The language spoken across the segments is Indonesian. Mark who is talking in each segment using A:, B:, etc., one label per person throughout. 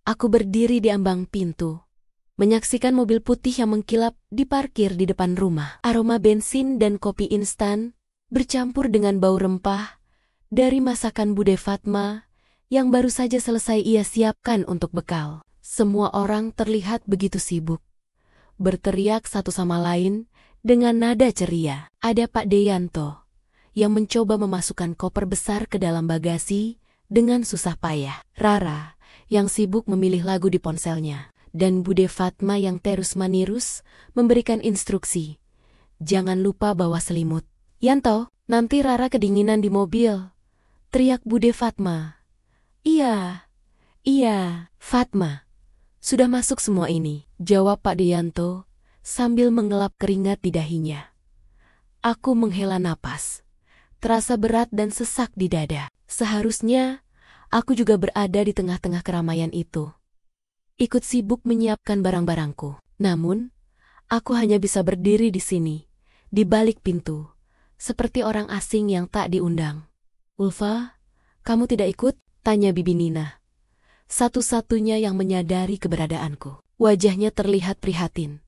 A: Aku berdiri di ambang pintu, menyaksikan mobil putih yang mengkilap diparkir di depan rumah. Aroma bensin dan kopi instan bercampur dengan bau rempah dari masakan Bude Fatma yang baru saja selesai ia siapkan untuk bekal. Semua orang terlihat begitu sibuk, berteriak satu sama lain dengan nada ceria. Ada Pak Deyanto yang mencoba memasukkan koper besar ke dalam bagasi dengan susah payah. Rara yang sibuk memilih lagu di ponselnya. Dan Bude Fatma yang terus-menerus memberikan instruksi. Jangan lupa bawa selimut. Yanto, nanti Rara kedinginan di mobil, teriak Bude Fatma. Iya, Fatma. Sudah masuk semua ini, jawab Pak Deyanto sambil mengelap keringat di dahinya. Aku menghela napas. Terasa berat dan sesak di dada. Seharusnya aku juga berada di tengah-tengah keramaian itu, ikut sibuk menyiapkan barang-barangku. Namun, aku hanya bisa berdiri di sini, di balik pintu, seperti orang asing yang tak diundang. Ulfa, kamu tidak ikut? Tanya Bibi Nina, satu-satunya yang menyadari keberadaanku. Wajahnya terlihat prihatin.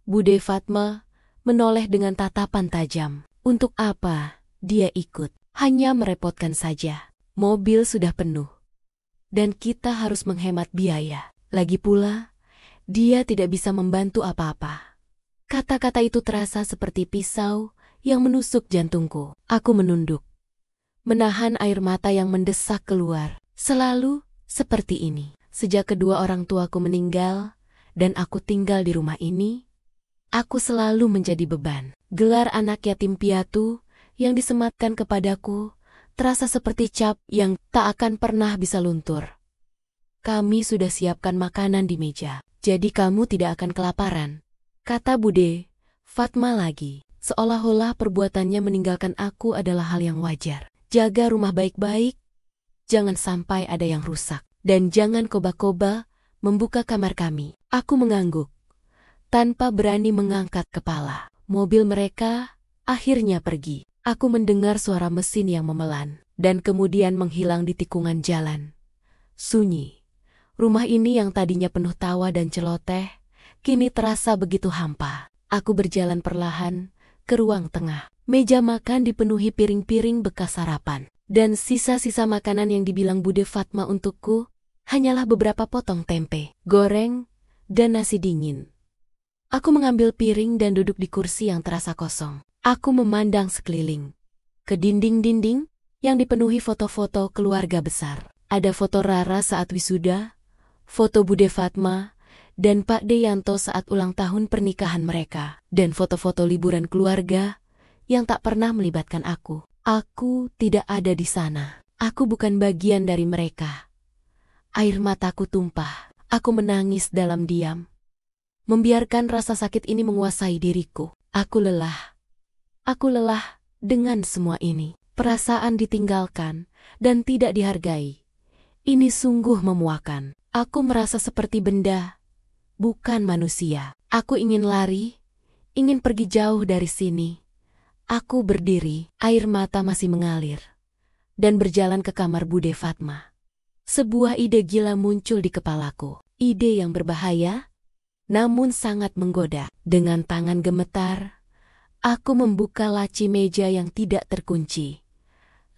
A: Bude Fatma menoleh dengan tatapan tajam. Untuk apa dia ikut? Hanya merepotkan saja. Mobil sudah penuh, dan kita harus menghemat biaya. Lagi pula, dia tidak bisa membantu apa-apa. Kata-kata itu terasa seperti pisau yang menusuk jantungku. Aku menunduk, menahan air mata yang mendesak keluar. Selalu seperti ini. Sejak kedua orang tuaku meninggal, dan aku tinggal di rumah ini, aku selalu menjadi beban. Gelar anak yatim piatu yang disematkan kepadaku terasa seperti cap yang tak akan pernah bisa luntur. Kami sudah siapkan makanan di meja, jadi kamu tidak akan kelaparan, kata Bude Fatma lagi, seolah-olah perbuatannya meninggalkan aku adalah hal yang wajar. Jaga rumah baik-baik, jangan sampai ada yang rusak, dan jangan koba-koba membuka kamar kami. Aku mengangguk, tanpa berani mengangkat kepala. Mobil mereka akhirnya pergi. Aku mendengar suara mesin yang memelan, dan kemudian menghilang di tikungan jalan. Sunyi. Rumah ini yang tadinya penuh tawa dan celoteh, kini terasa begitu hampa. Aku berjalan perlahan ke ruang tengah. Meja makan dipenuhi piring-piring bekas sarapan, dan sisa-sisa makanan yang dibilang Bude Fatma untukku hanyalah beberapa potong tempe, goreng, dan nasi dingin. Aku mengambil piring dan duduk di kursi yang terasa kosong. Aku memandang sekeliling, ke dinding-dinding yang dipenuhi foto-foto keluarga besar. Ada foto Rara saat wisuda, foto Bude Fatma, dan Pak Deyanto saat ulang tahun pernikahan mereka, dan foto-foto liburan keluarga yang tak pernah melibatkan aku. Aku tidak ada di sana. Aku bukan bagian dari mereka. Air mataku tumpah. Aku menangis dalam diam, membiarkan rasa sakit ini menguasai diriku. Aku lelah. Aku lelah dengan semua ini. Perasaan ditinggalkan dan tidak dihargai. Ini sungguh memuakan. Aku merasa seperti benda, bukan manusia. Aku ingin lari, ingin pergi jauh dari sini. Aku berdiri, air mata masih mengalir, dan berjalan ke kamar Bude Fatma. Sebuah ide gila muncul di kepalaku. Ide yang berbahaya, namun sangat menggoda. Dengan tangan gemetar, aku membuka laci meja yang tidak terkunci.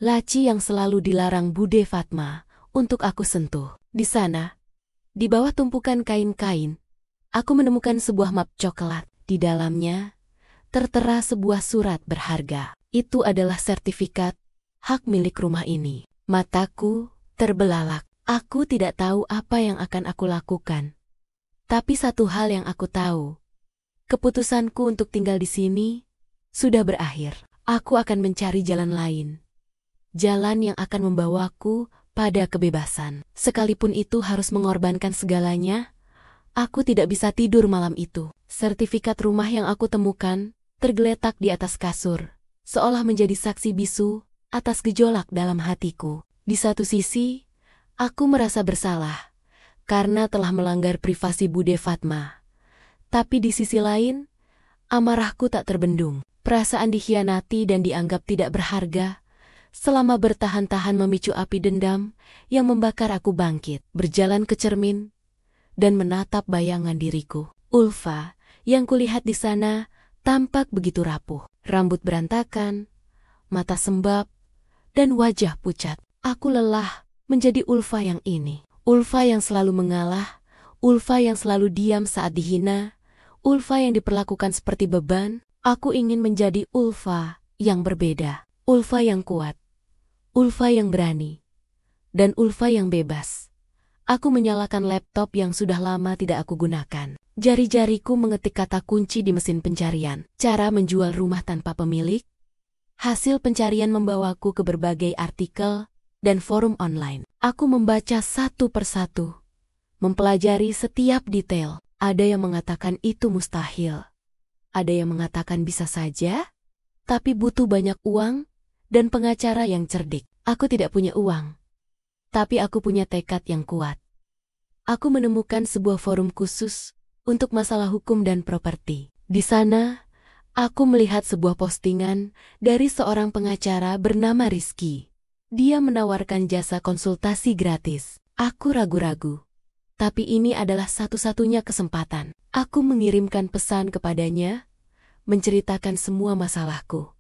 A: Laci yang selalu dilarang Bude Fatma untuk aku sentuh. Di sana, di bawah tumpukan kain-kain, aku menemukan sebuah map coklat. Di dalamnya, tertera sebuah surat berharga. Itu adalah sertifikat hak milik rumah ini. Mataku terbelalak. Aku tidak tahu apa yang akan aku lakukan. Tapi satu hal yang aku tahu, keputusanku untuk tinggal di sini sudah berakhir. Aku akan mencari jalan lain. Jalan yang akan membawaku pada kebebasan. Sekalipun itu harus mengorbankan segalanya, aku tidak bisa tidur malam itu. Sertifikat rumah yang aku temukan tergeletak di atas kasur, seolah menjadi saksi bisu atas gejolak dalam hatiku. Di satu sisi, aku merasa bersalah karena telah melanggar privasi Bude Fatma. Tapi di sisi lain, amarahku tak terbendung. Perasaan dikhianati dan dianggap tidak berharga selama bertahan-tahan memicu api dendam yang membakar aku bangkit, berjalan ke cermin, dan menatap bayangan diriku. Ulfa, yang kulihat di sana, tampak begitu rapuh. Rambut berantakan, mata sembab, dan wajah pucat. Aku lelah menjadi Ulfa yang ini. Ulfa yang selalu mengalah, Ulfa yang selalu diam saat dihina, Ulfa yang diperlakukan seperti beban. Aku ingin menjadi Ulfa yang berbeda. Ulfa yang kuat, Ulfa yang berani, dan Ulfa yang bebas. Aku menyalakan laptop yang sudah lama tidak aku gunakan. Jari-jariku mengetik kata kunci di mesin pencarian. Cara menjual rumah tanpa pemilik. Hasil pencarian membawaku ke berbagai artikel dan forum online. Aku membaca satu persatu, mempelajari setiap detail. Ada yang mengatakan itu mustahil. Ada yang mengatakan bisa saja, tapi butuh banyak uang dan pengacara yang cerdik. Aku tidak punya uang, tapi aku punya tekad yang kuat. Aku menemukan sebuah forum khusus untuk masalah hukum dan properti. Di sana, aku melihat sebuah postingan dari seorang pengacara bernama Rizky. Dia menawarkan jasa konsultasi gratis. Aku ragu-ragu, tapi ini adalah satu-satunya kesempatan. Aku mengirimkan pesan kepadanya, menceritakan semua masalahku,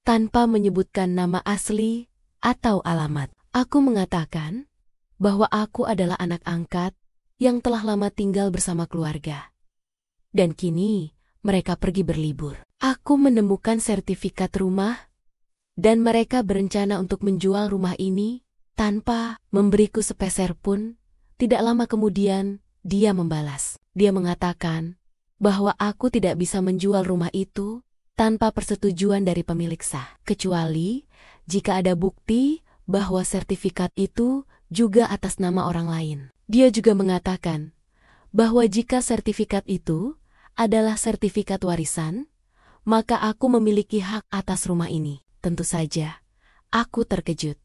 A: tanpa menyebutkan nama asli atau alamat. Aku mengatakan bahwa aku adalah anak angkat yang telah lama tinggal bersama keluarga. Dan kini mereka pergi berlibur. Aku menemukan sertifikat rumah, dan mereka berencana untuk menjual rumah ini tanpa memberiku sepeser pun. Tidak lama kemudian, dia membalas. Dia mengatakan bahwa aku tidak bisa menjual rumah itu tanpa persetujuan dari pemilik sah, kecuali jika ada bukti bahwa sertifikat itu juga atas nama orang lain. Dia juga mengatakan bahwa jika sertifikat itu adalah sertifikat warisan, maka aku memiliki hak atas rumah ini. Tentu saja, aku terkejut.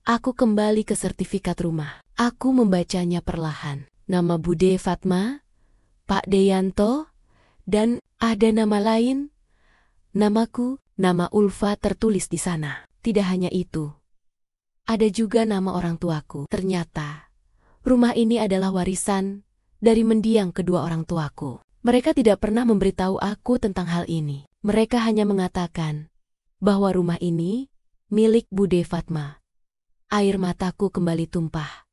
A: Aku kembali ke sertifikat rumah. Aku membacanya perlahan. Nama Bude Fatma, Pak Deyanto, dan ada nama lain. Namaku, nama Ulfa tertulis di sana. Tidak hanya itu, ada juga nama orang tuaku. Ternyata, rumah ini adalah warisan dari mendiang kedua orang tuaku. Mereka tidak pernah memberitahu aku tentang hal ini. Mereka hanya mengatakan bahwa rumah ini milik Bude Fatma. Air mataku kembali tumpah.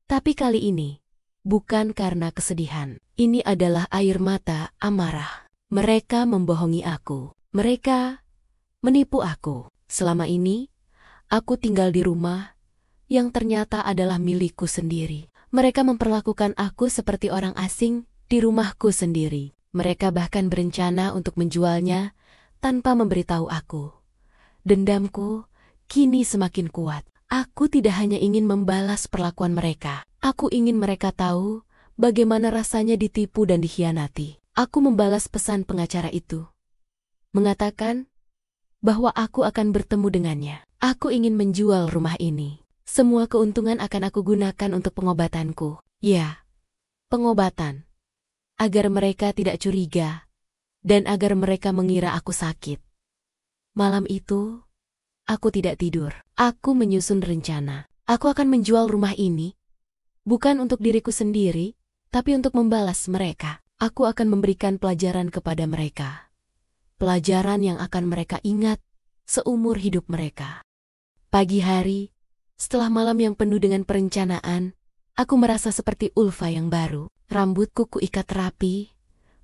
A: Tapi kali ini, bukan karena kesedihan. Ini adalah air mata amarah. Mereka membohongi aku. Mereka menipu aku. Selama ini, aku tinggal di rumah yang ternyata adalah milikku sendiri. Mereka memperlakukan aku seperti orang asing di rumahku sendiri. Mereka bahkan berencana untuk menjualnya tanpa memberitahu aku. Dendamku kini semakin kuat. Aku tidak hanya ingin membalas perlakuan mereka. Aku ingin mereka tahu bagaimana rasanya ditipu dan dikhianati. Aku membalas pesan pengacara itu, mengatakan bahwa aku akan bertemu dengannya. Aku ingin menjual rumah ini. Semua keuntungan akan aku gunakan untuk pengobatanku. Ya, pengobatan. Agar mereka tidak curiga, dan agar mereka mengira aku sakit. Malam itu, aku tidak tidur. Aku menyusun rencana. Aku akan menjual rumah ini, bukan untuk diriku sendiri, tapi untuk membalas mereka. Aku akan memberikan pelajaran kepada mereka. Pelajaran yang akan mereka ingat seumur hidup mereka. Pagi hari, setelah malam yang penuh dengan perencanaan, aku merasa seperti Ulfa yang baru. Rambutku kuikat rapi,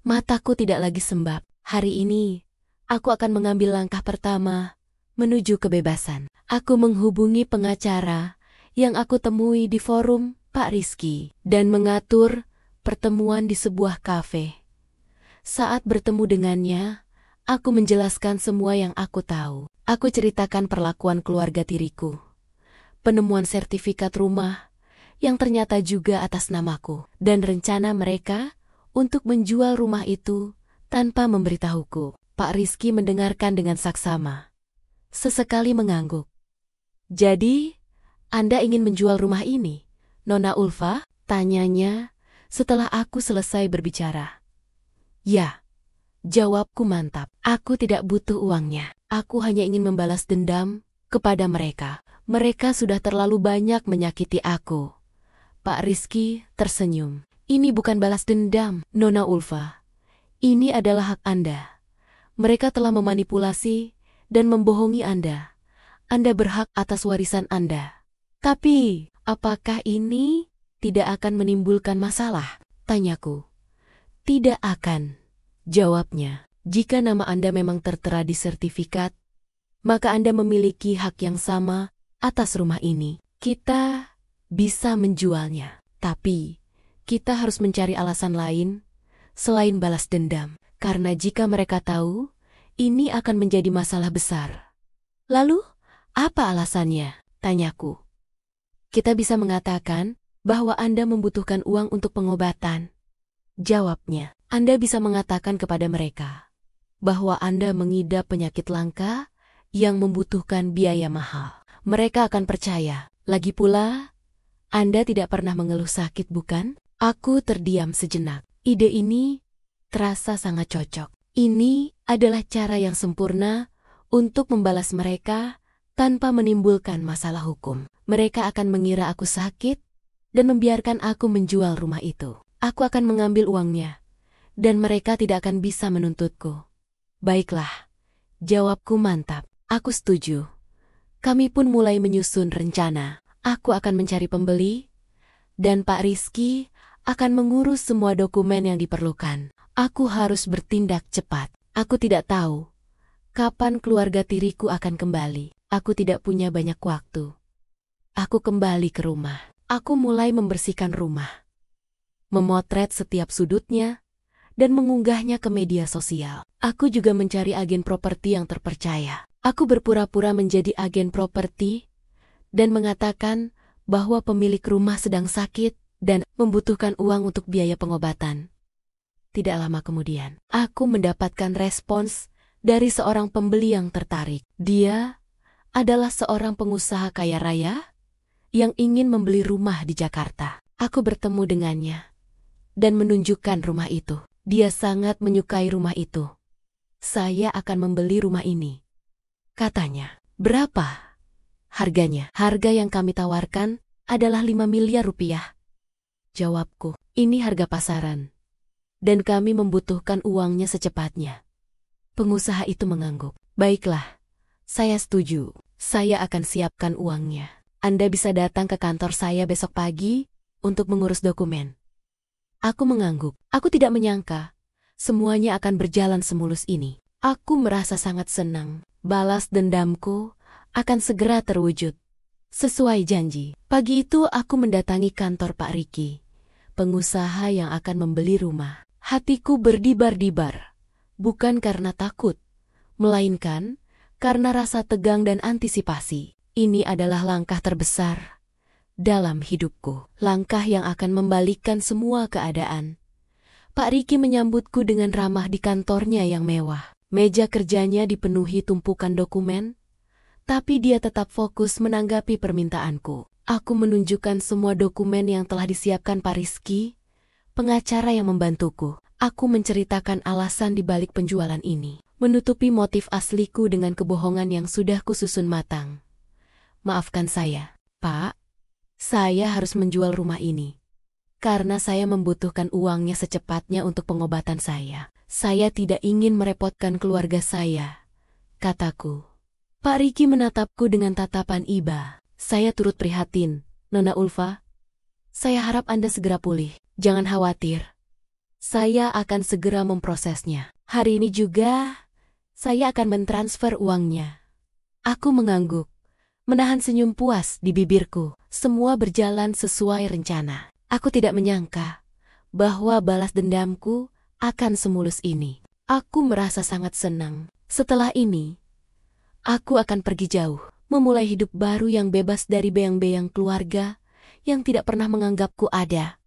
A: mataku tidak lagi sembab. Hari ini, aku akan mengambil langkah pertama menuju kebebasan. Aku menghubungi pengacara yang aku temui di forum Pak Rizky dan mengatur pertemuan di sebuah kafe. Saat bertemu dengannya, aku menjelaskan semua yang aku tahu. Aku ceritakan perlakuan keluarga tiriku, penemuan sertifikat rumah yang ternyata juga atas namaku, dan rencana mereka untuk menjual rumah itu tanpa memberitahuku. Pak Rizky mendengarkan dengan saksama, sesekali mengangguk. Jadi, Anda ingin menjual rumah ini, Nona Ulfa? Tanyanya setelah aku selesai berbicara. Ya, jawabku mantap. Aku tidak butuh uangnya. Aku hanya ingin membalas dendam kepada mereka. Mereka sudah terlalu banyak menyakiti aku. Pak Rizky tersenyum. Ini bukan balas dendam, Nona Ulfa. Ini adalah hak Anda. Mereka telah memanipulasi dan membohongi Anda. Anda berhak atas warisan Anda. Tapi, apakah ini tidak akan menimbulkan masalah? Tanyaku. Tidak akan. Jawabnya. Jika nama Anda memang tertera di sertifikat, maka Anda memiliki hak yang sama atas rumah ini. Kita bisa menjualnya. Tapi, kita harus mencari alasan lain selain balas dendam. Karena jika mereka tahu, ini akan menjadi masalah besar. Lalu, apa alasannya? Tanyaku. Kita bisa mengatakan bahwa Anda membutuhkan uang untuk pengobatan. Jawabnya. Anda bisa mengatakan kepada mereka bahwa Anda mengidap penyakit langka yang membutuhkan biaya mahal. Mereka akan percaya. Lagi pula, Anda tidak pernah mengeluh sakit, bukan? Aku terdiam sejenak. Ide ini terasa sangat cocok. Ini adalah cara yang sempurna untuk membalas mereka tanpa menimbulkan masalah hukum. Mereka akan mengira aku sakit dan membiarkan aku menjual rumah itu. Aku akan mengambil uangnya, dan mereka tidak akan bisa menuntutku. Baiklah, jawabku mantap. Aku setuju. Kami pun mulai menyusun rencana. Aku akan mencari pembeli, dan Pak Rizky akan mengurus semua dokumen yang diperlukan. Aku harus bertindak cepat. Aku tidak tahu kapan keluarga tiriku akan kembali. Aku tidak punya banyak waktu. Aku kembali ke rumah. Aku mulai membersihkan rumah, memotret setiap sudutnya, dan mengunggahnya ke media sosial. Aku juga mencari agen properti yang terpercaya. Aku berpura-pura menjadi agen properti dan mengatakan bahwa pemilik rumah sedang sakit dan membutuhkan uang untuk biaya pengobatan. Tidak lama kemudian, aku mendapatkan respons dari seorang pembeli yang tertarik. Dia adalah seorang pengusaha kaya raya yang ingin membeli rumah di Jakarta. Aku bertemu dengannya dan menunjukkan rumah itu. Dia sangat menyukai rumah itu. Saya akan membeli rumah ini, katanya. Berapa harganya? Harga yang kami tawarkan adalah 5 miliar rupiah. Jawabku. Ini harga pasaran, dan kami membutuhkan uangnya secepatnya. Pengusaha itu mengangguk. Baiklah, saya setuju. Saya akan siapkan uangnya. Anda bisa datang ke kantor saya besok pagi untuk mengurus dokumen. Aku mengangguk. Aku tidak menyangka semuanya akan berjalan semulus ini. Aku merasa sangat senang. Balas dendamku akan segera terwujud. Sesuai janji, pagi itu aku mendatangi kantor Pak Riki, pengusaha yang akan membeli rumah. Hatiku berdebar-debar, bukan karena takut, melainkan karena rasa tegang dan antisipasi. Ini adalah langkah terbesar dalam hidupku, langkah yang akan membalikkan semua keadaan. Pak Riki menyambutku dengan ramah di kantornya yang mewah. Meja kerjanya dipenuhi tumpukan dokumen, tapi dia tetap fokus menanggapi permintaanku. Aku menunjukkan semua dokumen yang telah disiapkan Pak Rizky, pengacara yang membantuku. Aku menceritakan alasan di balik penjualan ini, menutupi motif asliku dengan kebohongan yang sudah kususun matang. Maafkan saya, Pak. Saya harus menjual rumah ini karena saya membutuhkan uangnya secepatnya untuk pengobatan saya. Saya tidak ingin merepotkan keluarga saya, kataku. Pak Riki menatapku dengan tatapan iba. Saya turut prihatin, Nona Ulfa. Saya harap Anda segera pulih. Jangan khawatir. Saya akan segera memprosesnya. Hari ini juga, saya akan mentransfer uangnya. Aku mengangguk, menahan senyum puas di bibirku. Semua berjalan sesuai rencana. Aku tidak menyangka bahwa balas dendamku akan semulus ini. Aku merasa sangat senang. Setelah ini, aku akan pergi jauh, memulai hidup baru yang bebas dari beang-beang keluarga yang tidak pernah menganggapku ada.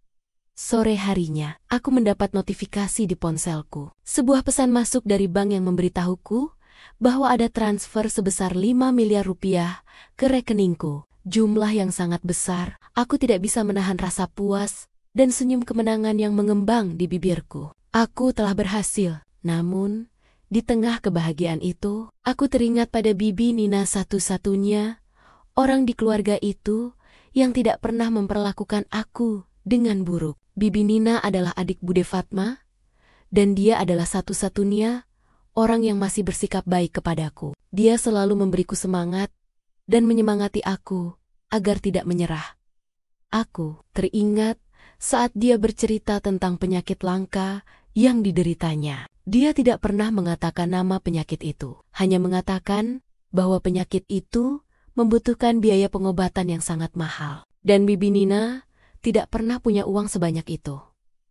A: Sore harinya, aku mendapat notifikasi di ponselku. Sebuah pesan masuk dari bank yang memberitahuku bahwa ada transfer sebesar 5 miliar rupiah ke rekeningku. Jumlah yang sangat besar. Aku tidak bisa menahan rasa puas dan senyum kemenangan yang mengembang di bibirku. Aku telah berhasil, namun Di tengah kebahagiaan itu, aku teringat pada Bibi Nina satu-satunya orang di keluarga itu yang tidak pernah memperlakukan aku dengan buruk. Bibi Nina adalah adik Bude Fatma, dan dia adalah satu-satunya orang yang masih bersikap baik kepadaku. Dia selalu memberiku semangat dan menyemangati aku agar tidak menyerah. Aku teringat saat dia bercerita tentang penyakit langka yang dideritanya. Dia tidak pernah mengatakan nama penyakit itu, hanya mengatakan bahwa penyakit itu membutuhkan biaya pengobatan yang sangat mahal. Dan Bibi Nina tidak pernah punya uang sebanyak itu.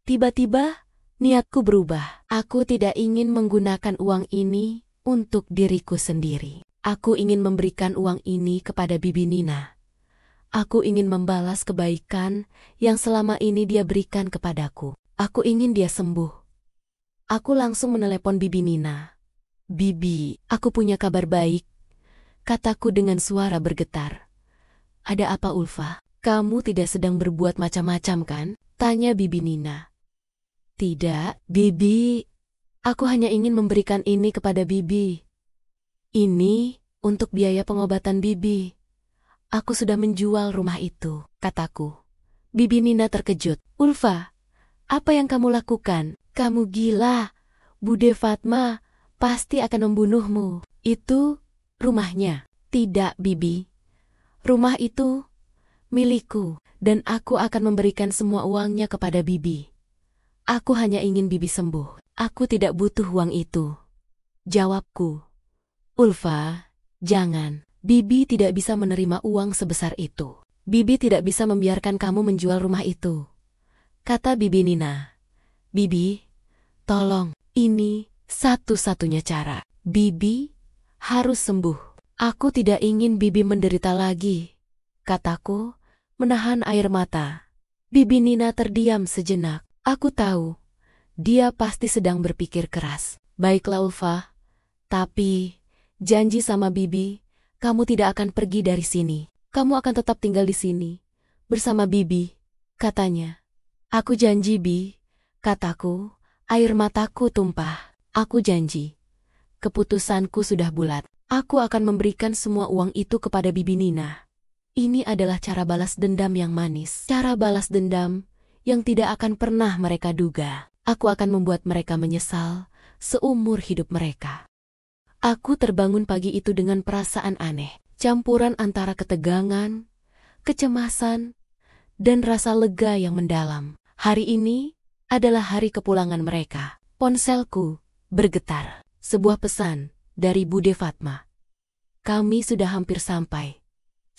A: Tiba-tiba, niatku berubah. Aku tidak ingin menggunakan uang ini untuk diriku sendiri. Aku ingin memberikan uang ini kepada Bibi Nina. Aku ingin membalas kebaikan yang selama ini dia berikan kepadaku. Aku ingin dia sembuh. Aku langsung menelepon Bibi Nina. "Bibi, aku punya kabar baik," kataku dengan suara bergetar. "Ada apa, Ulfa? Kamu tidak sedang berbuat macam-macam kan?" tanya Bibi Nina. "Tidak, Bibi. Aku hanya ingin memberikan ini kepada Bibi. Ini untuk biaya pengobatan Bibi. Aku sudah menjual rumah itu," kataku. Bibi Nina terkejut. "Ulfa, apa yang kamu lakukan? Kamu gila. Bude Fatma pasti akan membunuhmu." "Itu rumahnya." "Tidak, Bibi. Rumah itu milikku, dan aku akan memberikan semua uangnya kepada Bibi. Aku hanya ingin Bibi sembuh. Aku tidak butuh uang itu," jawabku. "Ulfa, jangan. Bibi tidak bisa menerima uang sebesar itu. Bibi tidak bisa membiarkan kamu menjual rumah itu," kata Bibi Nina. "Bibi, tolong, ini satu-satunya cara. Bibi harus sembuh. Aku tidak ingin Bibi menderita lagi," kataku, menahan air mata. Bibi Nina terdiam sejenak. Aku tahu, dia pasti sedang berpikir keras. "Baiklah Ulfa, tapi janji sama Bibi, kamu tidak akan pergi dari sini. Kamu akan tetap tinggal di sini, bersama Bibi," katanya. "Aku janji, Bi," kataku, air mataku tumpah. "Aku janji. Keputusanku sudah bulat. Aku akan memberikan semua uang itu kepada Bibi Nina. Ini adalah cara balas dendam yang manis. Cara balas dendam yang tidak akan pernah mereka duga. Aku akan membuat mereka menyesal seumur hidup mereka." Aku terbangun pagi itu dengan perasaan aneh. Campuran antara ketegangan, kecemasan, dan rasa lega yang mendalam. Hari ini adalah hari kepulangan mereka. Ponselku bergetar. Sebuah pesan dari Bude Fatma. "Kami sudah hampir sampai.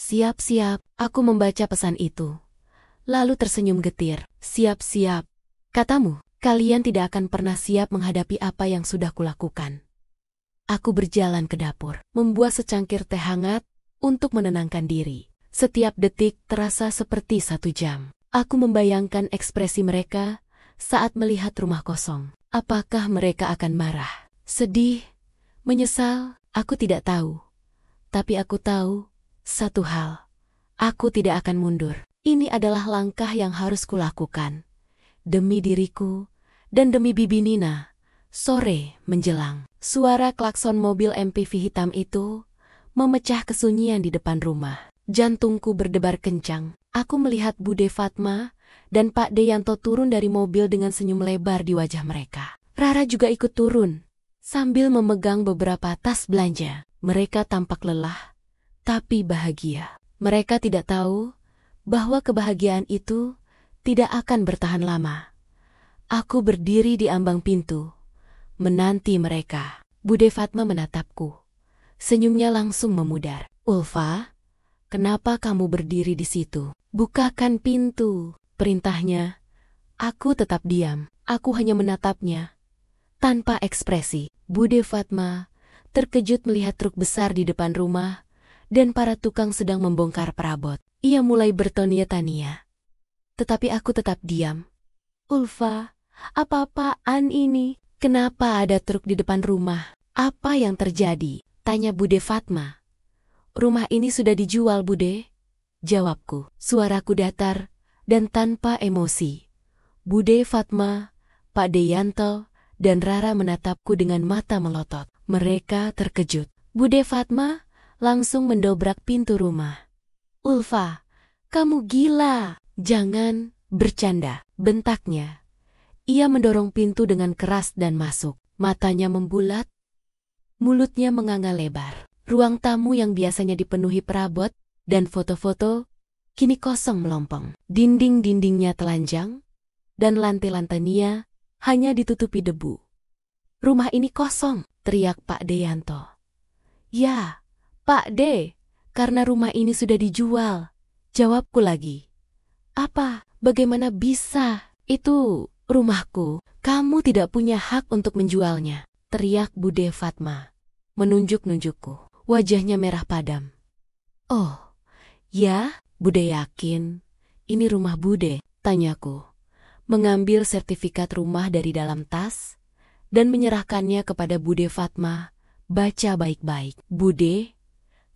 A: Siap-siap." Aku membaca pesan itu, lalu tersenyum getir. "Siap-siap," katamu. "Kalian tidak akan pernah siap menghadapi apa yang sudah kulakukan." Aku berjalan ke dapur, membuat secangkir teh hangat untuk menenangkan diri. Setiap detik terasa seperti 1 jam. Aku membayangkan ekspresi mereka saat melihat rumah kosong. Apakah mereka akan marah, sedih, menyesal? Aku tidak tahu. Tapi aku tahu satu hal. Aku tidak akan mundur. Ini adalah langkah yang harus kulakukan. Demi diriku dan demi Bibi Nina. Sore menjelang. Suara klakson mobil MPV hitam itu memecah kesunyian di depan rumah. Jantungku berdebar kencang. Aku melihat Bude Fatma dan Pak Deyanto turun dari mobil dengan senyum lebar di wajah mereka. Rara juga ikut turun, sambil memegang beberapa tas belanja. Mereka tampak lelah, tapi bahagia. Mereka tidak tahu bahwa kebahagiaan itu tidak akan bertahan lama. Aku berdiri di ambang pintu, menanti mereka. Bude Fatma menatapku. Senyumnya langsung memudar. "Ulfa, kenapa kamu berdiri di situ? Bukakan pintu," perintahnya. Aku tetap diam. Aku hanya menatapnya, tanpa ekspresi. Bude Fatma terkejut melihat truk besar di depan rumah dan para tukang sedang membongkar perabot. Ia mulai bertanya-tanya. Tetapi aku tetap diam. "Ulfa, apa-apaan ini? Kenapa ada truk di depan rumah? Apa yang terjadi?" tanya Bude Fatma. "Rumah ini sudah dijual, Bude," jawabku. Suaraku datar dan tanpa emosi. Bude Fatma, Pak Deyanto, dan Rara menatapku dengan mata melotot. Mereka terkejut. Bude Fatma langsung mendobrak pintu rumah. "Ulfa, kamu gila. Jangan bercanda," bentaknya. Ia mendorong pintu dengan keras dan masuk. Matanya membulat, mulutnya menganga lebar. Ruang tamu yang biasanya dipenuhi perabot dan foto-foto kini kosong melompong. Dinding-dindingnya telanjang, dan lantai-lantainya hanya ditutupi debu. "Rumah ini kosong," teriak Pak Deyanto. "Ya, Pak De, karena rumah ini sudah dijual," jawabku lagi. "Apa? Bagaimana bisa? Itu rumahku. Kamu tidak punya hak untuk menjualnya," teriak Bude Fatma, menunjuk-nunjukku. Wajahnya merah padam. "Oh, ya, Bude yakin ini rumah Bude?" tanyaku, mengambil sertifikat rumah dari dalam tas dan menyerahkannya kepada Bude Fatma. "Baca baik-baik." "Bude,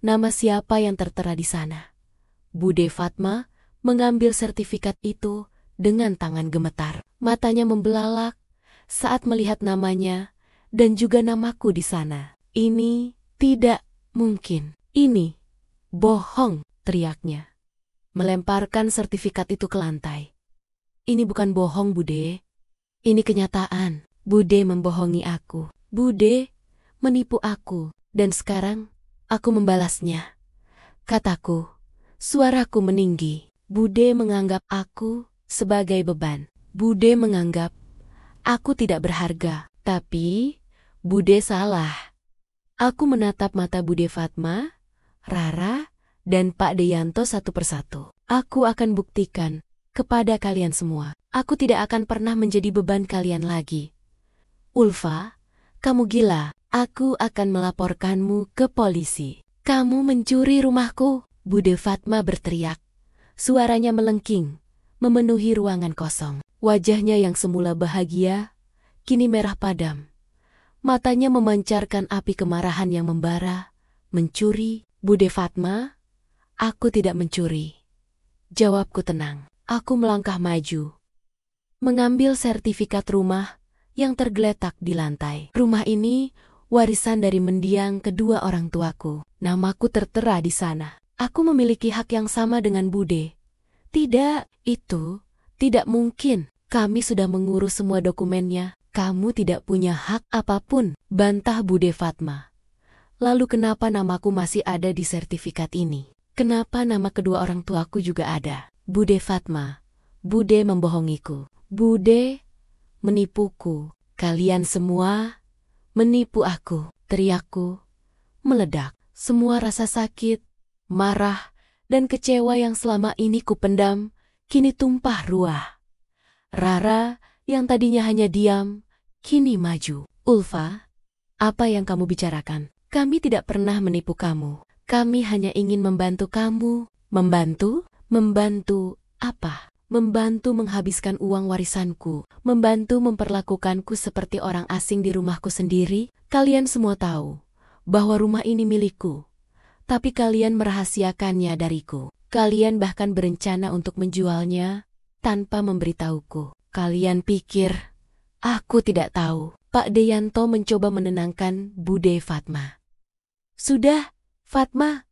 A: nama siapa yang tertera di sana?" Bude Fatma mengambil sertifikat itu dengan tangan gemetar. Matanya membelalak saat melihat namanya dan juga namaku di sana. "Ini tidak mungkin. Ini bohong," teriaknya, melemparkan sertifikat itu ke lantai. "Ini bukan bohong, Bude. Ini kenyataan. Bude membohongi aku. Bude menipu aku, dan sekarang aku membalasnya," kataku. Suaraku meninggi. "Bude menganggap aku sebagai beban. Bude menganggap aku tidak berharga. Tapi Bude salah." Aku menatap mata Bude Fatma, Rara, dan Pak Deyanto satu persatu. "Aku akan buktikan kepada kalian semua. Aku tidak akan pernah menjadi beban kalian lagi. Ulfa, kamu gila. Aku akan melaporkanmu ke polisi." "Kamu mencuri rumahku!" Bude Fatma berteriak. Suaranya melengking, memenuhi ruangan kosong. Wajahnya yang semula bahagia, kini merah padam. Matanya memancarkan api kemarahan yang membara. "Mencuri, Bude Fatma? Aku tidak mencuri," jawabku tenang. Aku melangkah maju, mengambil sertifikat rumah yang tergeletak di lantai. Rumah ini warisan dari mendiang kedua orang tuaku. Namaku tertera di sana. Aku memiliki hak yang sama dengan Bude. "Tidak, itu tidak mungkin. Kami sudah mengurus semua dokumennya. Kamu tidak punya hak apapun," bantah Bude Fatma. "Lalu kenapa namaku masih ada di sertifikat ini? Kenapa nama kedua orang tuaku juga ada?" "Bude Fatma, Bude membohongiku. Bude menipuku. Kalian semua menipu aku," teriakku, meledak. Semua rasa sakit, marah, dan kecewa yang selama ini kupendam, kini tumpah ruah. Rara, yang tadinya hanya diam, kini maju. "Ulfa, apa yang kamu bicarakan? Kami tidak pernah menipu kamu. Kami hanya ingin membantu kamu." "Membantu? Membantu apa?" "Membantu menghabiskan uang warisanku. Membantu memperlakukanku seperti orang asing di rumahku sendiri. Kalian semua tahu bahwa rumah ini milikku, tapi kalian merahasiakannya dariku. Kalian bahkan berencana untuk menjualnya tanpa memberitahuku. Kalian pikir aku tidak tahu?" Pak Deyanto mencoba menenangkan Bude Fatma. "Sudah, Fatma.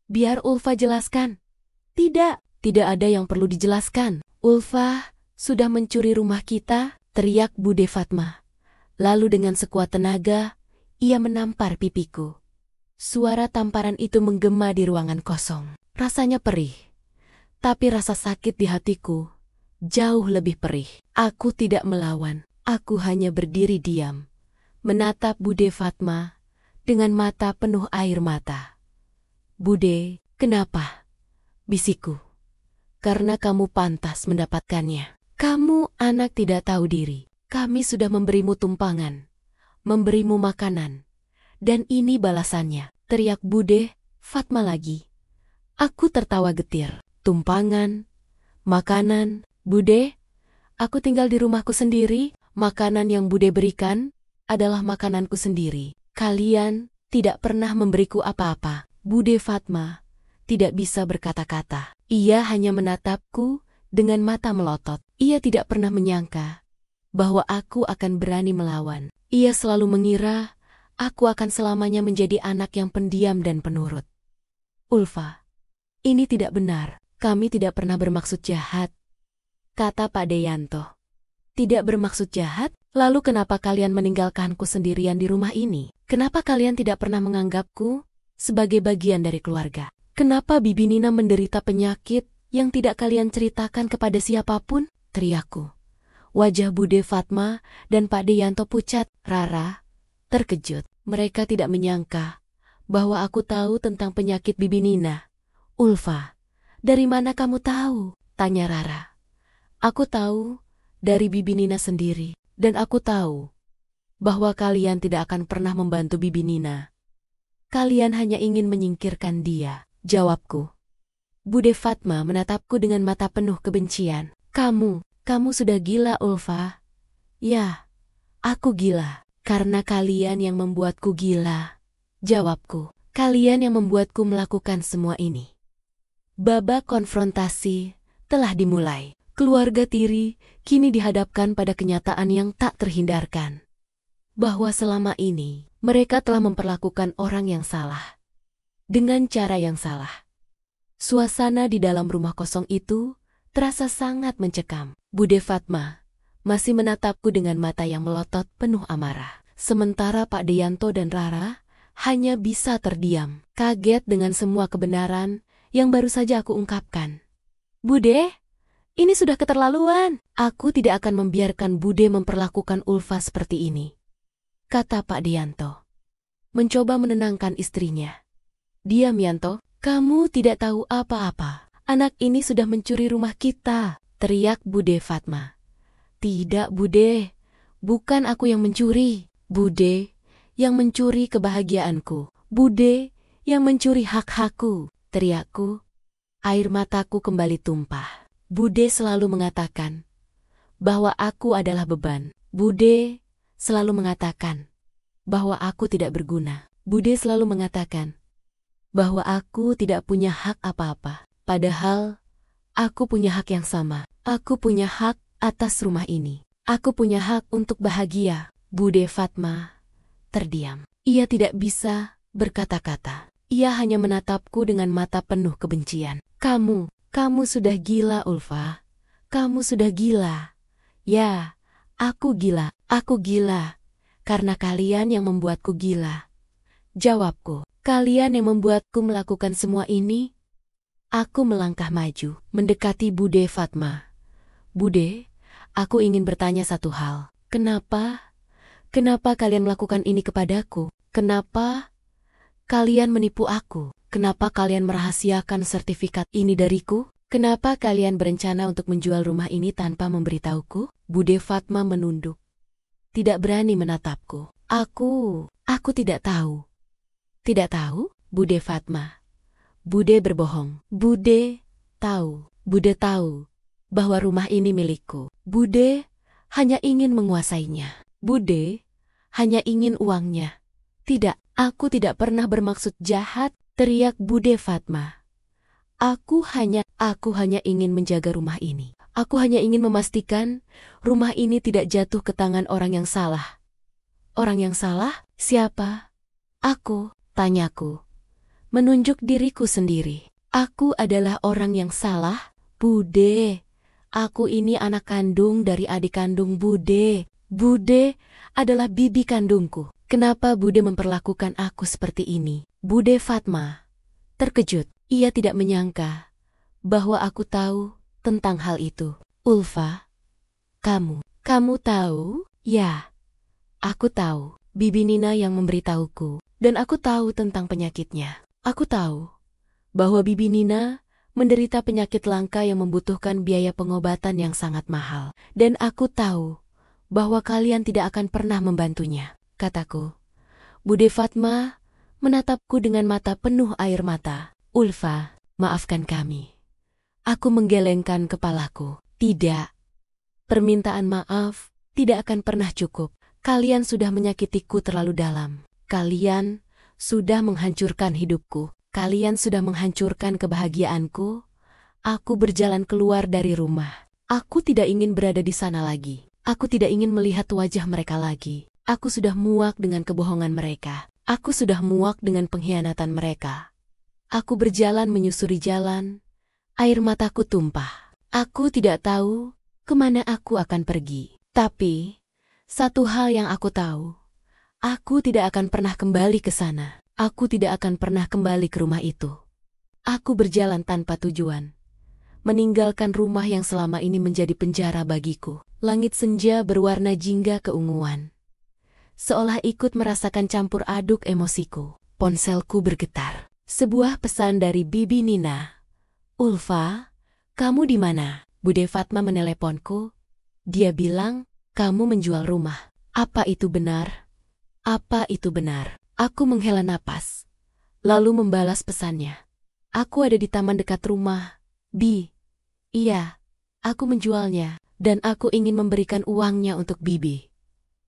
A: Biar Ulfa jelaskan." "Tidak, tidak ada yang perlu dijelaskan. Ulfa sudah mencuri rumah kita," teriak Bude Fatma. Lalu dengan sekuat tenaga, ia menampar pipiku. Suara tamparan itu menggema di ruangan kosong. Rasanya perih, tapi rasa sakit di hatiku jauh lebih perih. Aku tidak melawan. Aku hanya berdiri diam, menatap Bude Fatma dengan mata penuh air mata. "Bude, kenapa?" bisikku. "Karena kamu pantas mendapatkannya. Kamu anak tidak tahu diri. Kami sudah memberimu tumpangan, memberimu makanan, dan ini balasannya," teriak Bude Fatma lagi. Aku tertawa getir. "Tumpangan, makanan, Bude? Aku tinggal di rumahku sendiri. Makanan yang Bude berikan adalah makananku sendiri. Kalian tidak pernah memberiku apa-apa." Bude Fatma tidak bisa berkata-kata. Ia hanya menatapku dengan mata melotot. Ia tidak pernah menyangka bahwa aku akan berani melawan. Ia selalu mengira aku akan selamanya menjadi anak yang pendiam dan penurut. Ulfa, ini tidak benar. Kami tidak pernah bermaksud jahat, kata Pak Deyanto. Tidak bermaksud jahat? Lalu kenapa kalian meninggalkanku sendirian di rumah ini? Kenapa kalian tidak pernah menganggapku sebagai bagian dari keluarga? Kenapa Bibi Nina menderita penyakit yang tidak kalian ceritakan kepada siapapun? Teriakku. Wajah Bude Fatma dan Pak Deyanto pucat. Rara terkejut. Mereka tidak menyangka bahwa aku tahu tentang penyakit Bibi Nina. Ulfa, dari mana kamu tahu? Tanya Rara. Aku tahu dari Bibi Nina sendiri, dan aku tahu bahwa kalian tidak akan pernah membantu Bibi Nina. Kalian hanya ingin menyingkirkan dia, jawabku. Bude Fatma menatapku dengan mata penuh kebencian. Kamu sudah gila, Ulfa. Ya, aku gila. Karena kalian yang membuatku gila, jawabku. Kalian yang membuatku melakukan semua ini. Babak konfrontasi telah dimulai. Keluarga Tiri kini dihadapkan pada kenyataan yang tak terhindarkan. Bahwa selama ini, mereka telah memperlakukan orang yang salah. Dengan cara yang salah. Suasana di dalam rumah kosong itu terasa sangat mencekam. Bude Fatma masih menatapku dengan mata yang melotot penuh amarah. Sementara Pak Deyanto dan Rara hanya bisa terdiam, kaget dengan semua kebenaran yang baru saja aku ungkapkan. Bude, ini sudah keterlaluan. Aku tidak akan membiarkan Bude memperlakukan Ulfa seperti ini, kata Pak Deyanto. Mencoba menenangkan istrinya. Diam, Yanto, kamu tidak tahu apa-apa. Anak ini sudah mencuri rumah kita, teriak Bude Fatma. Tidak, Bude. Bukan aku yang mencuri. Bude yang mencuri kebahagiaanku. Bude yang mencuri hak-hakku, teriakku. Air mataku kembali tumpah. Bude selalu mengatakan bahwa aku adalah beban. Bude selalu mengatakan bahwa aku tidak berguna. Bude selalu mengatakan bahwa aku tidak punya hak apa-apa. Padahal aku punya hak yang sama. Aku punya hak atas rumah ini. Aku punya hak untuk bahagia. Bude Fatma terdiam. Ia tidak bisa berkata-kata. Ia hanya menatapku dengan mata penuh kebencian. Kamu sudah gila, Ulfa. Kamu sudah gila. Ya, aku gila. Aku gila. Karena kalian yang membuatku gila. Jawabku. Kalian yang membuatku melakukan semua ini? Aku melangkah maju, mendekati Bude Fatma. Bude, aku ingin bertanya satu hal. Kenapa kalian melakukan ini kepadaku? Kenapa kalian menipu aku? Kenapa kalian merahasiakan sertifikat ini dariku? Kenapa kalian berencana untuk menjual rumah ini tanpa memberitahuku? Bude Fatma menunduk. Tidak berani menatapku. Aku tidak tahu. Tidak tahu? Bude Fatma. Bude berbohong. Bude tahu bahwa rumah ini milikku. Bude hanya ingin menguasainya. Bude hanya ingin uangnya. Tidak, aku tidak pernah bermaksud jahat, teriak Bude Fatma. Aku hanya ingin menjaga rumah ini. Aku hanya ingin memastikan rumah ini tidak jatuh ke tangan orang yang salah. Orang yang salah? Siapa? Aku, tanyaku. Menunjuk diriku sendiri. Aku adalah orang yang salah? Bude, aku ini anak kandung dari adik kandung Bude. Bude adalah bibi kandungku. Kenapa Bude memperlakukan aku seperti ini? Bude Fatma terkejut. Ia tidak menyangka bahwa aku tahu tentang hal itu. Ulfa, kamu tahu? Ya, aku tahu. Bibi Nina yang memberitahuku. Dan aku tahu tentang penyakitnya. Aku tahu bahwa Bibi Nina menderita penyakit langka yang membutuhkan biaya pengobatan yang sangat mahal. Dan aku tahu bahwa kalian tidak akan pernah membantunya, kataku. Bude Fatma menatapku dengan mata penuh air mata. Ulfa, maafkan kami. Aku menggelengkan kepalaku. Tidak. Permintaan maaf tidak akan pernah cukup. Kalian sudah menyakitiku terlalu dalam. Kalian sudah menghancurkan hidupku. Kalian sudah menghancurkan kebahagiaanku. Aku berjalan keluar dari rumah. Aku tidak ingin berada di sana lagi. Aku tidak ingin melihat wajah mereka lagi. Aku sudah muak dengan kebohongan mereka. Aku sudah muak dengan pengkhianatan mereka. Aku berjalan menyusuri jalan. Air mataku tumpah. Aku tidak tahu kemana aku akan pergi. Tapi, satu hal yang aku tahu. Aku tidak akan pernah kembali ke sana. Aku tidak akan pernah kembali ke rumah itu. Aku berjalan tanpa tujuan. Meninggalkan rumah yang selama ini menjadi penjara bagiku. Langit senja berwarna jingga keunguan. Seolah ikut merasakan campur aduk emosiku. Ponselku bergetar. Sebuah pesan dari Bibi Nina. Ulfa, kamu di mana? Bude Fatma meneleponku. Dia bilang, kamu menjual rumah. Apa itu benar? Apa itu benar? Aku menghela napas. Lalu membalas pesannya. Aku ada di taman dekat rumah. Bi. Iya, aku menjualnya, dan aku ingin memberikan uangnya untuk Bibi.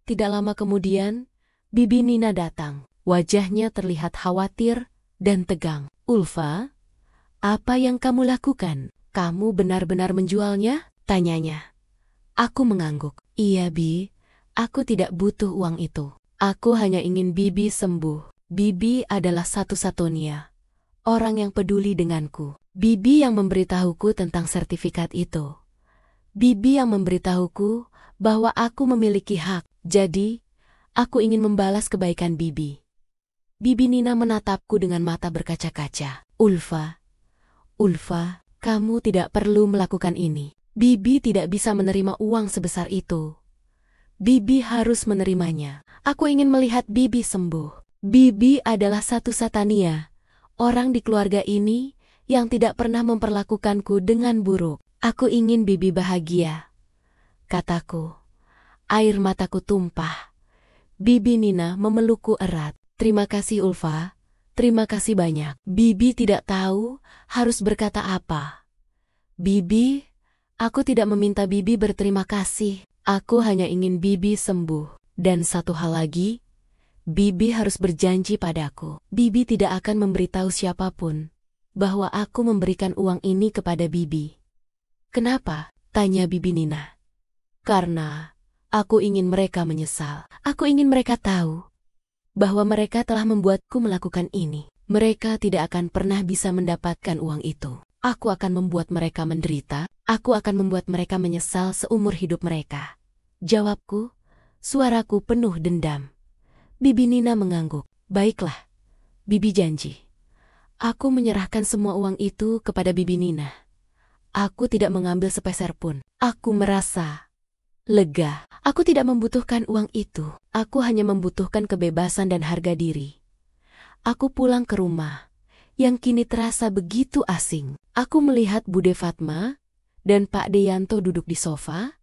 A: Tidak lama kemudian, Bibi Nina datang. Wajahnya terlihat khawatir dan tegang. Ulfa, apa yang kamu lakukan? Kamu benar-benar menjualnya? Tanyanya. Aku mengangguk. Iya, Bi, aku tidak butuh uang itu. Aku hanya ingin Bibi sembuh. Bibi adalah satu-satunya orang yang peduli denganku. Bibi yang memberitahuku tentang sertifikat itu. Bibi yang memberitahuku bahwa aku memiliki hak. Jadi, aku ingin membalas kebaikan Bibi. Bibi Nina menatapku dengan mata berkaca-kaca. Ulfa, kamu tidak perlu melakukan ini. Bibi tidak bisa menerima uang sebesar itu. Bibi harus menerimanya. Aku ingin melihat Bibi sembuh. Bibi adalah satu-satunya orang di keluarga ini yang tidak pernah memperlakukanku dengan buruk. Aku ingin Bibi bahagia, kataku. Air mataku tumpah. Bibi Nina memelukku erat. Terima kasih Ulfa, terima kasih banyak. Bibi tidak tahu harus berkata apa. Bibi, aku tidak meminta Bibi berterima kasih. Aku hanya ingin Bibi sembuh. Dan satu hal lagi, Bibi harus berjanji padaku. Bibi tidak akan memberitahu siapapun bahwa aku memberikan uang ini kepada Bibi. Kenapa? Tanya Bibi Nina. Karena aku ingin mereka menyesal. Aku ingin mereka tahu bahwa mereka telah membuatku melakukan ini. Mereka tidak akan pernah bisa mendapatkan uang itu. Aku akan membuat mereka menderita. Aku akan membuat mereka menyesal seumur hidup mereka. Jawabku, suaraku penuh dendam. Bibi Nina mengangguk. Baiklah, Bibi janji. Aku menyerahkan semua uang itu kepada Bibi Nina. Aku tidak mengambil sepeser pun. Aku merasa lega. Aku tidak membutuhkan uang itu. Aku hanya membutuhkan kebebasan dan harga diri. Aku pulang ke rumah, yang kini terasa begitu asing. Aku melihat Bude Fatma dan Pak Deyanto duduk di sofa.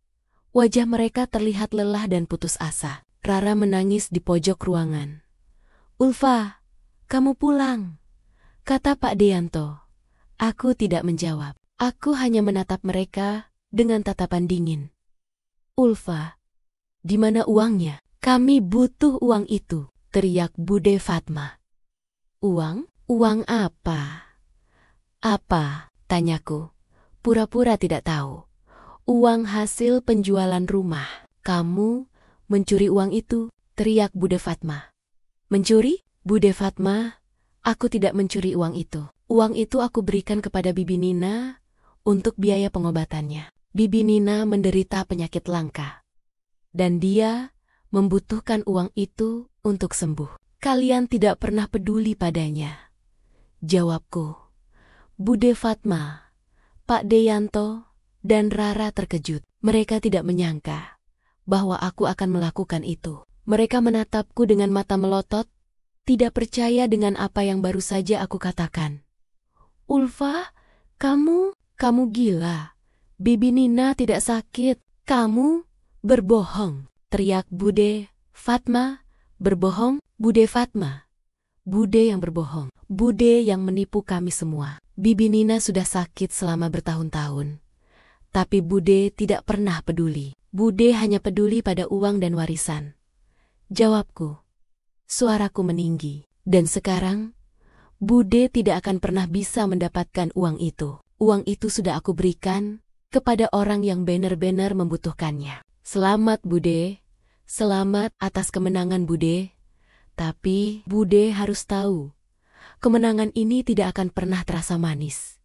A: Wajah mereka terlihat lelah dan putus asa. Rara menangis di pojok ruangan. Ulfa, kamu pulang, kata Pak Deyanto. Aku tidak menjawab. Aku hanya menatap mereka dengan tatapan dingin. Ulfa, di mana uangnya? Kami butuh uang itu, teriak Bude Fatma. Uang? Uang apa? Apa? Tanyaku. Pura-pura tidak tahu. Uang hasil penjualan rumah. Kamu mencuri uang itu, teriak Bude Fatma. Mencuri? Bude Fatma, aku tidak mencuri uang itu. Uang itu aku berikan kepada Bibi Nina untuk biaya pengobatannya. Bibi Nina menderita penyakit langka. Dan dia membutuhkan uang itu untuk sembuh. Kalian tidak pernah peduli padanya. Jawabku. Bude Fatma, Pak Deyanto, dan Rara terkejut. Mereka tidak menyangka bahwa aku akan melakukan itu. Mereka menatapku dengan mata melotot, tidak percaya dengan apa yang baru saja aku katakan. Ulfa, kamu gila. Bibi Nina tidak sakit. Kamu berbohong, teriak Bude Fatma. Berbohong, Bude Fatma. Bude yang berbohong. Bude yang menipu kami semua. Bibi Nina sudah sakit selama bertahun-tahun. Tapi Bude tidak pernah peduli. Bude hanya peduli pada uang dan warisan. Jawabku. Suaraku meninggi. Dan sekarang, Bude tidak akan pernah bisa mendapatkan uang itu. Uang itu sudah aku berikan kepada orang yang benar-benar membutuhkannya. Selamat Bude, selamat atas kemenangan Bude. Tapi Bude harus tahu, kemenangan ini tidak akan pernah terasa manis.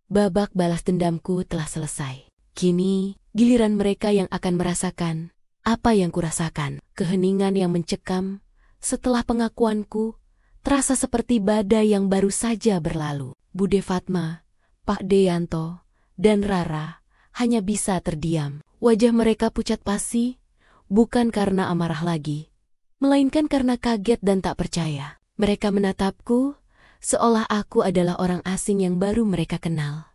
A: Babak balas dendamku telah selesai. Kini, giliran mereka yang akan merasakan apa yang kurasakan. Keheningan yang mencekam setelah pengakuanku terasa seperti badai yang baru saja berlalu. Bude Fatma, Pak Deyanto, dan Rara hanya bisa terdiam. Wajah mereka pucat pasi, bukan karena amarah lagi, melainkan karena kaget dan tak percaya. Mereka menatapku seolah aku adalah orang asing yang baru mereka kenal.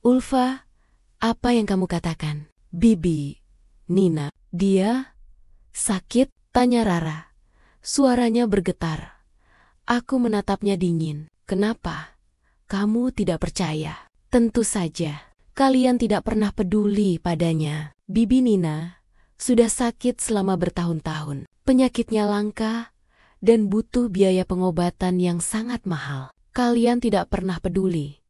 A: Ulfa, apa yang kamu katakan? Bibi, Nina, dia sakit? Tanya Rara. Suaranya bergetar. Aku menatapnya dingin. Kenapa? Kamu tidak percaya? Tentu saja. Kalian tidak pernah peduli padanya. Bibi Nina sudah sakit selama bertahun-tahun. Penyakitnya langka dan butuh biaya pengobatan yang sangat mahal. Kalian tidak pernah peduli.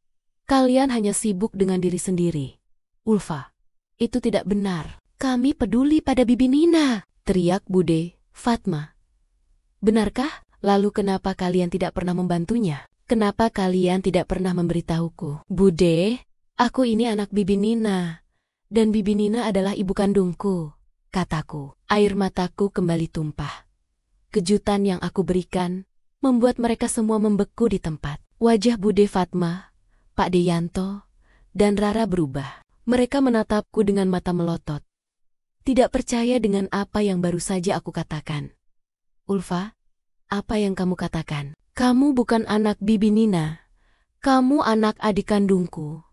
A: Kalian hanya sibuk dengan diri sendiri. Ulfa, itu tidak benar. Kami peduli pada Bibi Nina, teriak Bude Fatma. Benarkah? Lalu kenapa kalian tidak pernah membantunya? Kenapa kalian tidak pernah memberitahuku? Bude, aku ini anak Bibi Nina, dan Bibi Nina adalah ibu kandungku, kataku. Air mataku kembali tumpah. Kejutan yang aku berikan membuat mereka semua membeku di tempat. Wajah Bude Fatma, Pak Deyanto, dan Rara berubah. Mereka menatapku dengan mata melotot. Tidak percaya dengan apa yang baru saja aku katakan. Ulfa, apa yang kamu katakan? Kamu bukan anak Bibi Nina. Kamu anak adik kandungku,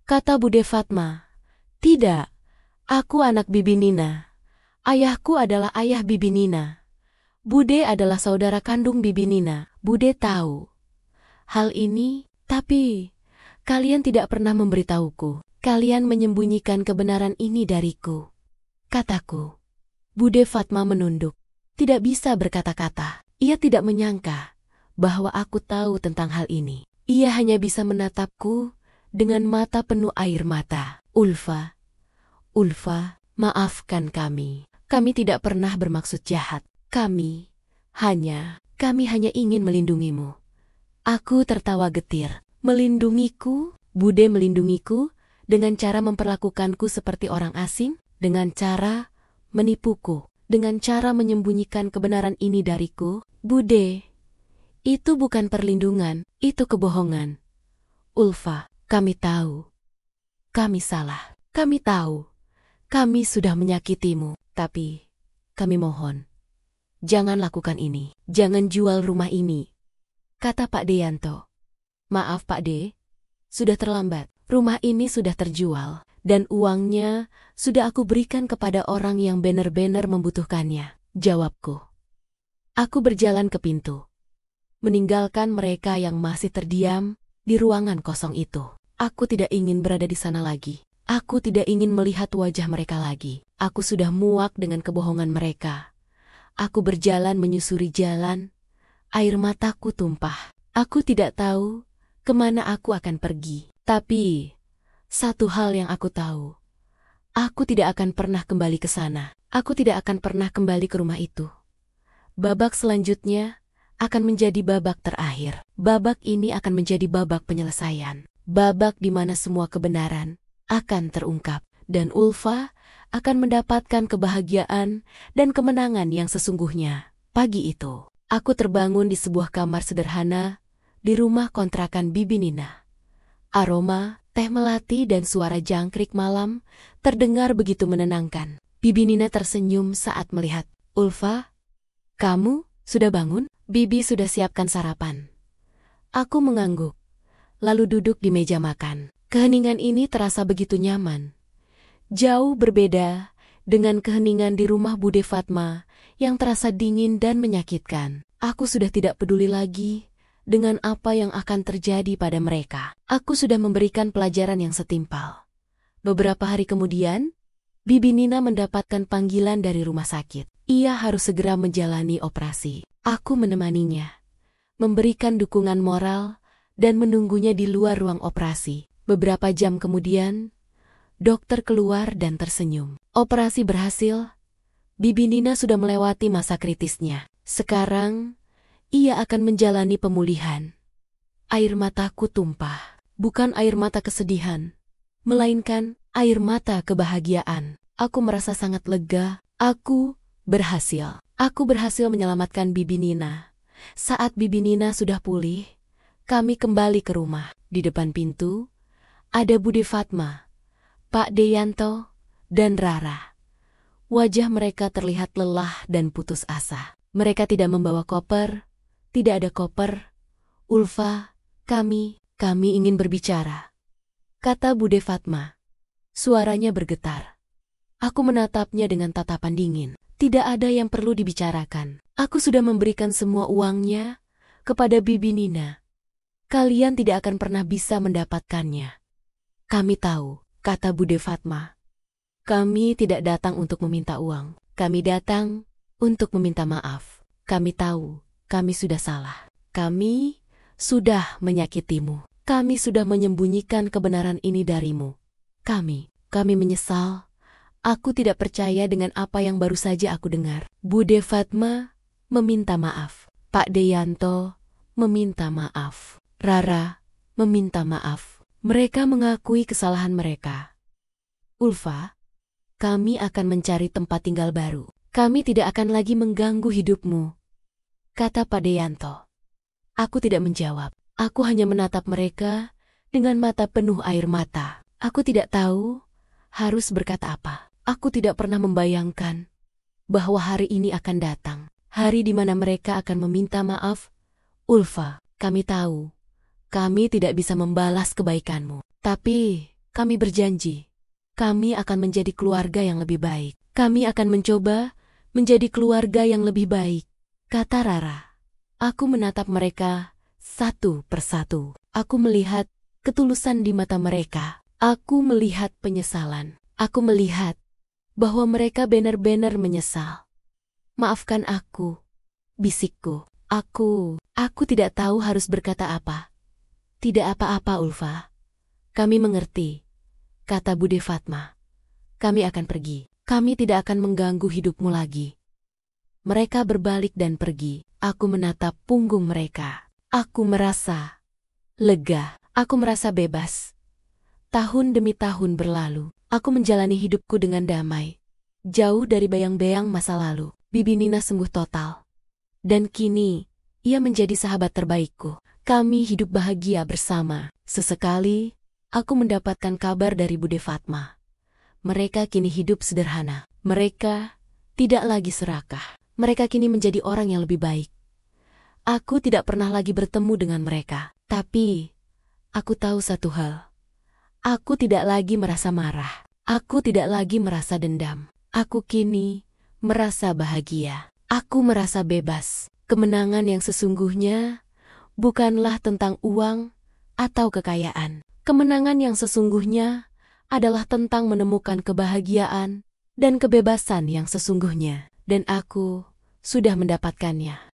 A: kata Bude Fatma. Tidak, aku anak Bibi Nina. Ayahku adalah ayah Bibi Nina. Bude adalah saudara kandung Bibi Nina. Bude tahu hal ini, tapi kalian tidak pernah memberitahuku. Kalian menyembunyikan kebenaran ini dariku, kataku. Bude Fatma menunduk. Tidak bisa berkata-kata. Ia tidak menyangka bahwa aku tahu tentang hal ini. Ia hanya bisa menatapku dengan mata penuh air mata. Ulfa, maafkan kami. Kami tidak pernah bermaksud jahat. Kami hanya ingin melindungimu. Aku tertawa getir. Melindungiku? Bude melindungiku dengan cara memperlakukanku seperti orang asing? Dengan cara menipuku? Dengan cara menyembunyikan kebenaran ini dariku? Bude, itu bukan perlindungan, itu kebohongan. Ulfa, kami tahu. Kami salah. Kami tahu. Kami sudah menyakitimu. Tapi, kami mohon, jangan lakukan ini. Jangan jual rumah ini, kata Pak Deyanto. Maaf Pak De, sudah terlambat. Rumah ini sudah terjual, dan uangnya sudah aku berikan kepada orang yang benar-benar membutuhkannya. Jawabku. Aku berjalan ke pintu, meninggalkan mereka yang masih terdiam di ruangan kosong itu. Aku tidak ingin berada di sana lagi. Aku tidak ingin melihat wajah mereka lagi. Aku sudah muak dengan kebohongan mereka. Aku berjalan menyusuri jalan. Air mataku tumpah. Aku tidak tahu kemana aku akan pergi. Tapi, satu hal yang aku tahu. Aku tidak akan pernah kembali ke sana. Aku tidak akan pernah kembali ke rumah itu. Babak selanjutnya akan menjadi babak terakhir. Babak ini akan menjadi babak penyelesaian. Babak di mana semua kebenaran akan terungkap. Dan Ulfa akan mendapatkan kebahagiaan dan kemenangan yang sesungguhnya. Pagi itu, aku terbangun di sebuah kamar sederhana di rumah kontrakan Bibi Nina. Aroma, teh melati dan suara jangkrik malam terdengar begitu menenangkan. Bibi Nina tersenyum saat melihat. Ulfa, kamu sudah bangun? Bibi sudah siapkan sarapan. Aku mengangguk, lalu duduk di meja makan. Keheningan ini terasa begitu nyaman. Jauh berbeda dengan keheningan di rumah Bude Fatma yang terasa dingin dan menyakitkan. Aku sudah tidak peduli lagi dengan apa yang akan terjadi pada mereka. Aku sudah memberikan pelajaran yang setimpal. Beberapa hari kemudian, Bibi Nina mendapatkan panggilan dari rumah sakit. Ia harus segera menjalani operasi. Aku menemaninya, memberikan dukungan moral, dan menunggunya di luar ruang operasi. Beberapa jam kemudian, Dokter keluar dan tersenyum. Operasi berhasil. Bibi Nina sudah melewati masa kritisnya. Sekarang, ia akan menjalani pemulihan. Air mataku tumpah. Bukan air mata kesedihan, melainkan air mata kebahagiaan. Aku merasa sangat lega. Aku berhasil. Aku berhasil menyelamatkan Bibi Nina. Saat Bibi Nina sudah pulih, kami kembali ke rumah. Di depan pintu, ada Bude Fatma, Pak Deyanto, dan Rara. Wajah mereka terlihat lelah dan putus asa. Mereka tidak membawa koper. Tidak ada koper. Ulfa, kami ingin berbicara, kata Bude Fatma. Suaranya bergetar. Aku menatapnya dengan tatapan dingin. Tidak ada yang perlu dibicarakan. Aku sudah memberikan semua uangnya kepada Bibi Nina. Kalian tidak akan pernah bisa mendapatkannya. Kami tahu, kata Bude Fatma. Kami tidak datang untuk meminta uang. Kami datang untuk meminta maaf. Kami tahu, kami sudah salah. Kami sudah menyakitimu. Kami sudah menyembunyikan kebenaran ini darimu. Kami menyesal. Aku tidak percaya dengan apa yang baru saja aku dengar. Bude Fatma meminta maaf. Pak Deyanto meminta maaf. Rara meminta maaf. Mereka mengakui kesalahan mereka. Ulfa, kami akan mencari tempat tinggal baru. Kami tidak akan lagi mengganggu hidupmu, kata Pak Deyanto. Aku tidak menjawab. Aku hanya menatap mereka dengan mata penuh air mata. Aku tidak tahu harus berkata apa. Aku tidak pernah membayangkan bahwa hari ini akan datang. Hari di mana mereka akan meminta maaf. Ulfa, kami tahu kami tidak bisa membalas kebaikanmu. Tapi kami berjanji, kami akan menjadi keluarga yang lebih baik. Kami akan mencoba menjadi keluarga yang lebih baik, kata Rara. Aku menatap mereka satu persatu. Aku melihat ketulusan di mata mereka. Aku melihat penyesalan. Aku melihat bahwa mereka benar-benar menyesal. Maafkan aku, bisikku. Aku tidak tahu harus berkata apa. Tidak apa-apa, Ulfa. Kami mengerti, kata Bude Fatma. Kami akan pergi. Kami tidak akan mengganggu hidupmu lagi. Mereka berbalik dan pergi. Aku menatap punggung mereka. Aku merasa lega. Aku merasa bebas. Tahun demi tahun berlalu. Aku menjalani hidupku dengan damai. Jauh dari bayang-bayang masa lalu. Bibi Nina sembuh total. Dan kini, ia menjadi sahabat terbaikku. Kami hidup bahagia bersama. Sesekali, aku mendapatkan kabar dari Bude Fatma. Mereka kini hidup sederhana. Mereka tidak lagi serakah. Mereka kini menjadi orang yang lebih baik. Aku tidak pernah lagi bertemu dengan mereka. Tapi, aku tahu satu hal. Aku tidak lagi merasa marah. Aku tidak lagi merasa dendam. Aku kini merasa bahagia. Aku merasa bebas. Kemenangan yang sesungguhnya bukanlah tentang uang atau kekayaan. Kemenangan yang sesungguhnya adalah tentang menemukan kebahagiaan dan kebebasan yang sesungguhnya. Dan aku sudah mendapatkannya.